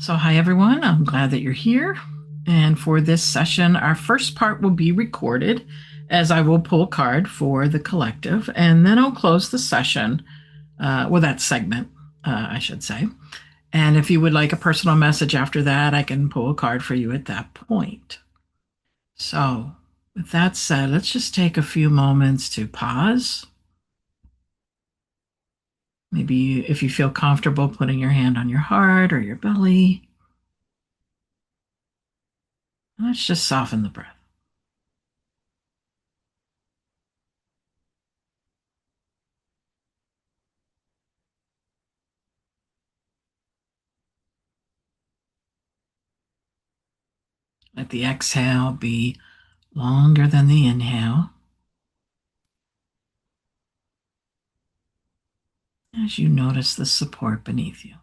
So, hi everyone. I'm glad that you're here. And for this session, our first part will be recorded as I will pull a card for the collective, and then I'll close the session, that segment, I should say. And if you would like a personal message after that, I can pull a card for you at that point. So, with that said, let's just take a few moments to pause. Maybe if you feel comfortable putting your hand on your heart or your belly, let's just soften the breath. Let the exhale be longer than the inhale as you notice the support beneath you.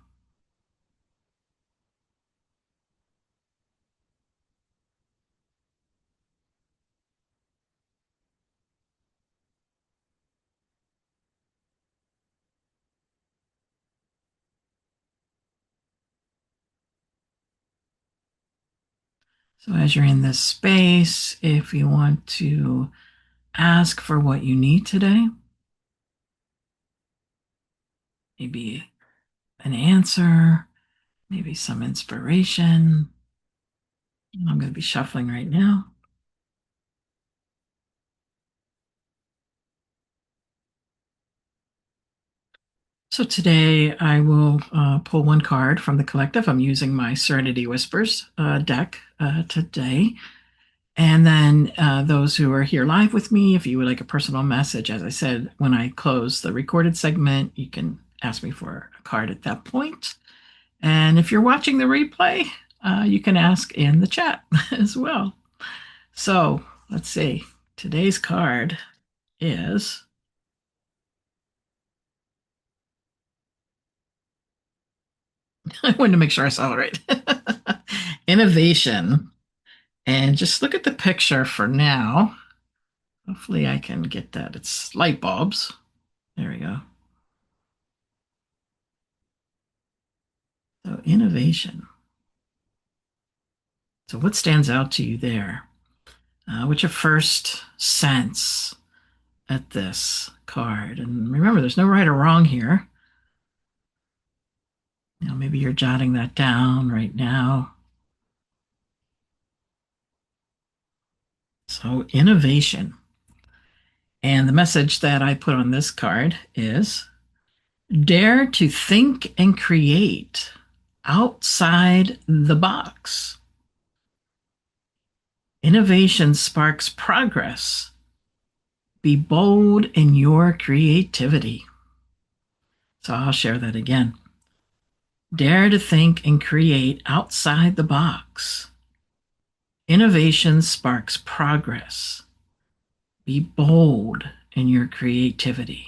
So, as you're in this space, if you want to ask for what you need today, maybe an answer, maybe some inspiration. I'm going to be shuffling right now. So today I will pull one card from the collective. I'm using my Serenity Whispers deck today. And then those who are here live with me, if you would like a personal message, as I said, when I close the recorded segment, you can ask me for a card at that point. And if you're watching the replay, you can ask in the chat as well. So let's see. Today's card is I wanted to make sure I saw it right. Innovation. And just look at the picture for now. Hopefully I can get that. It's light bulbs. There we go. So innovation. So what stands out to you there? What's your first sense at this card? And remember, there's no right or wrong here. Maybe you're jotting that down right now. So innovation. And the message that I put on this card is dare to think and create outside the box. Innovation sparks progress. Be bold in your creativity. So I'll share that again. Dare to think and create outside the box. Innovation sparks progress. Be bold in your creativity.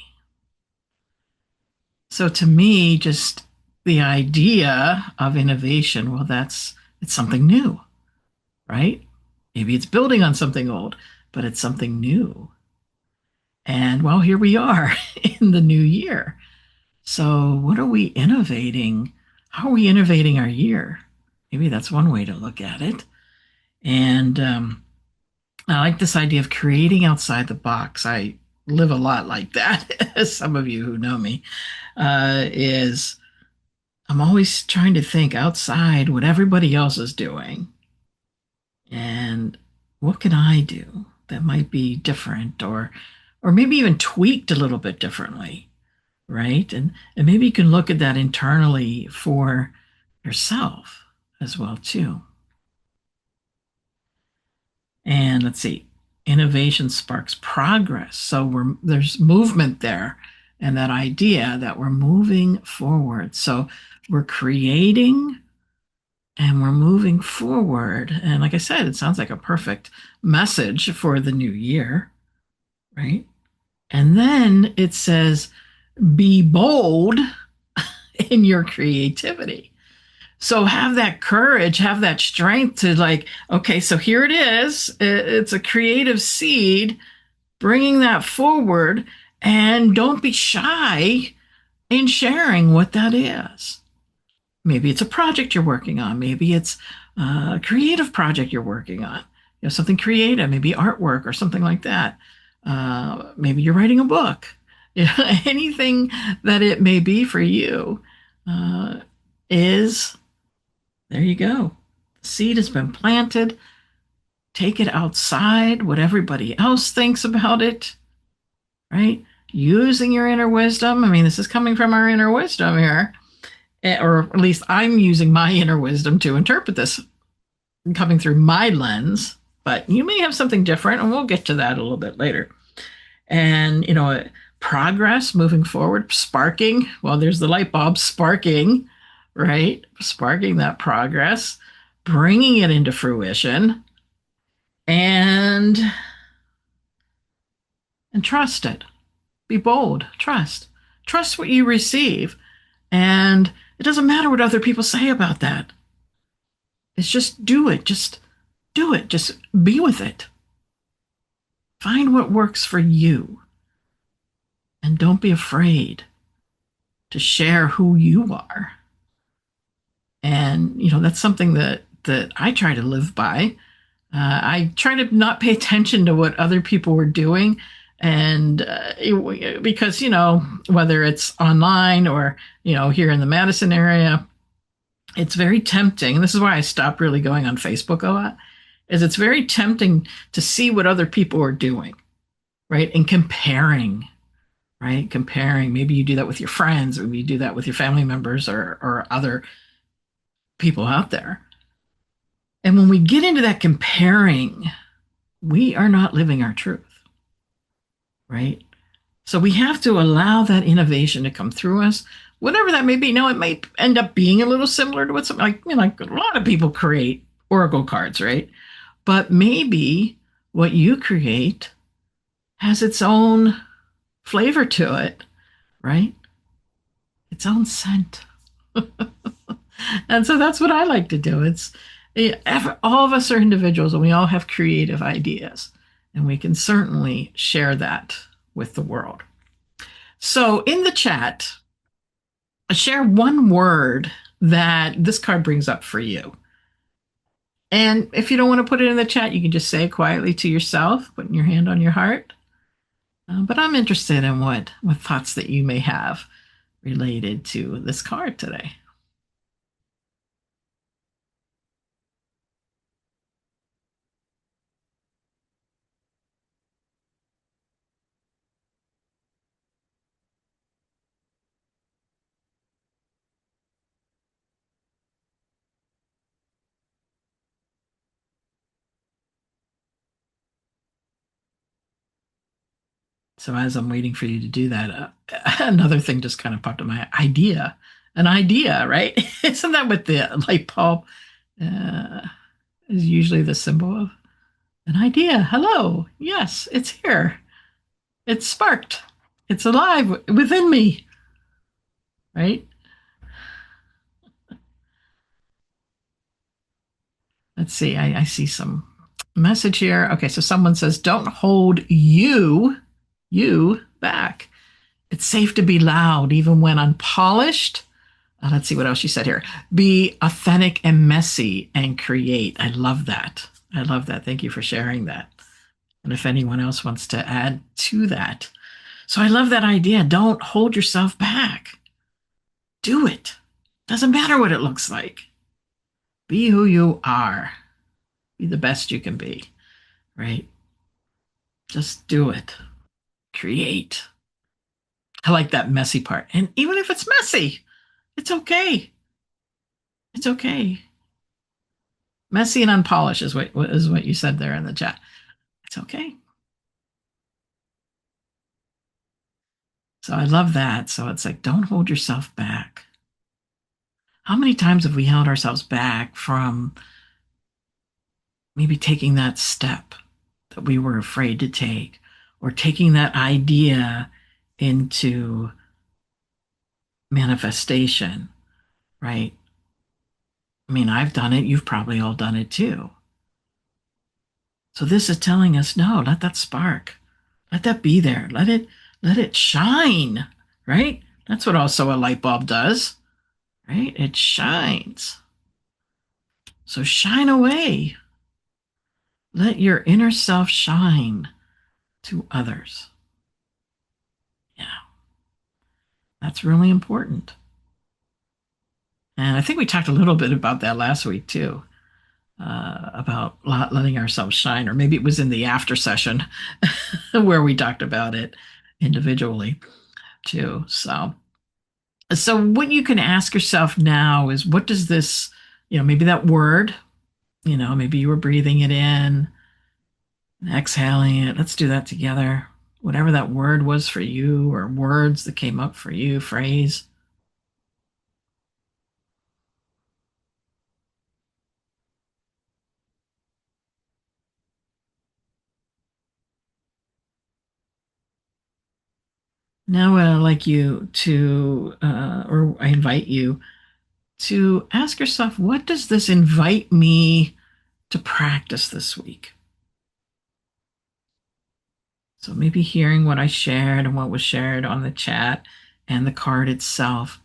So to me, just the idea of innovation, well, it's something new, right? Maybe it's building on something old, but it's something new. And well, here we are in the new year. So what are we innovating? How are we innovating our year? Maybe that's one way to look at it. And I like this idea of creating outside the box. I live a lot like that, as some of you who know me, is I'm always trying to think outside what everybody else is doing. And what can I do that might be different or maybe even tweaked a little bit differently, right? And maybe you can look at that internally for yourself as well too. And let's see, innovation sparks progress. So there's movement there and that idea that we're moving forward. So we're creating and we're moving forward. And like I said, it sounds like a perfect message for the new year, right? And then it says, be bold in your creativity. So have that courage, have that strength to like, okay, so here it is. It's a creative seed, bringing that forward, and don't be shy in sharing what that is. Maybe it's a project you're working on. Maybe it's a creative project you're working on. Something creative, maybe artwork or something like that. Maybe you're writing a book. Anything that it may be for you uh, is there you go. The seed has been planted. Take it outside, what everybody else thinks about it, right? Using your inner wisdom. I mean, this is coming from our inner wisdom here, or at least I'm using my inner wisdom to interpret this coming through my lens, but you may have something different, and we'll get to that a little bit later. And, progress moving forward, sparking. Well, there's the light bulb sparking, right? Sparking that progress, bringing it into fruition, and trust it. Be bold. Trust what you receive, and it doesn't matter what other people say about that. It's just do it. Just do it. Just be with it. Find what works for you, and don't be afraid to share who you are. And that's something that I try to live by. I try to not pay attention to what other people were doing, and because whether it's online or here in the Madison area, it's very tempting. And this is why I stopped really going on Facebook a lot. Is it's very tempting to see what other people are doing, right, and comparing. Right? Comparing. Maybe you do that with your friends, or you do that with your family members or other people out there. And when we get into that comparing, we are not living our truth, right? So we have to allow that innovation to come through us, whatever that may be. Now, it might end up being a little similar to what something like a lot of people create oracle cards, right? But maybe what you create has its own flavor to it, right? Its own scent. And so that's what I like to do. All of us are individuals, and we all have creative ideas, and we can certainly share that with the world. So in the chat, share one word that this card brings up for you. And if you don't want to put it in the chat, you can just say it quietly to yourself, putting your hand on your heart. But I'm interested in what thoughts that you may have related to this card today. So as I'm waiting for you to do that, another thing just kind of popped in my idea. An idea, right? Isn't that what the light bulb uh, is usually the symbol of? An idea. Hello. Yes, it's here. It's sparked. It's alive within me, right? Let's see. I see some message here. Okay, so someone says, "Don't hold you back. It's safe to be loud, even when unpolished." Let's see what else she said here. Be authentic and messy and create. I love that. I love that. Thank you for sharing that. And if anyone else wants to add to that. So I love that idea. Don't hold yourself back. Do it. Doesn't matter what it looks like. Be who you are. Be the best you can be, right? Just do it. Create. I like that messy part. And even if it's messy, it's okay. It's okay. Messy and unpolished is what you said there in the chat. It's okay. So I love that. So it's like, don't hold yourself back. How many times have we held ourselves back from maybe taking that step that we were afraid to take, or taking that idea into manifestation, right? I mean, I've done it. You've probably all done it too. So this is telling us, no, let that spark. Let that be there. Let it shine, right? That's what also a light bulb does. right? It shines. So shine away. Let your inner self shine to others. Yeah, that's really important. And I think we talked a little bit about that last week too, about letting ourselves shine, or maybe it was in the after session where we talked about it individually too. So what you can ask yourself now is, what does this, maybe that word, maybe you were breathing it in, exhaling it. Let's do that together. Whatever that word was for you, or words that came up for you, phrase. Now, I'd like you to, or I invite you to ask yourself, what does this invite me to practice this week? So maybe hearing what I shared and what was shared on the chat and the card itself.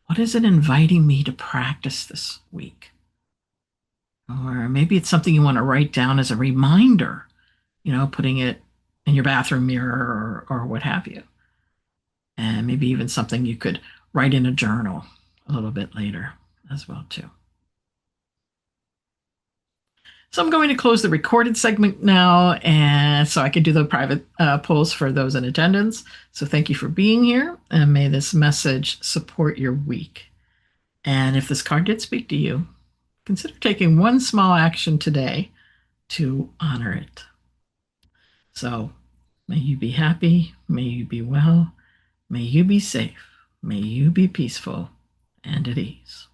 What is it inviting me to practice this week? Or maybe it's something you want to write down as a reminder, putting it in your bathroom mirror, or what have you. And maybe even something you could write in a journal a little bit later as well too. So I'm going to close the recorded segment now, and so I can do the private polls for those in attendance. So thank you for being here, and may this message support your week. And if this card did speak to you, consider taking one small action today to honor it. So may you be happy, may you be well, may you be safe, may you be peaceful and at ease.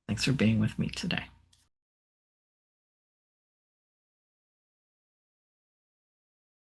Thanks for being with me today.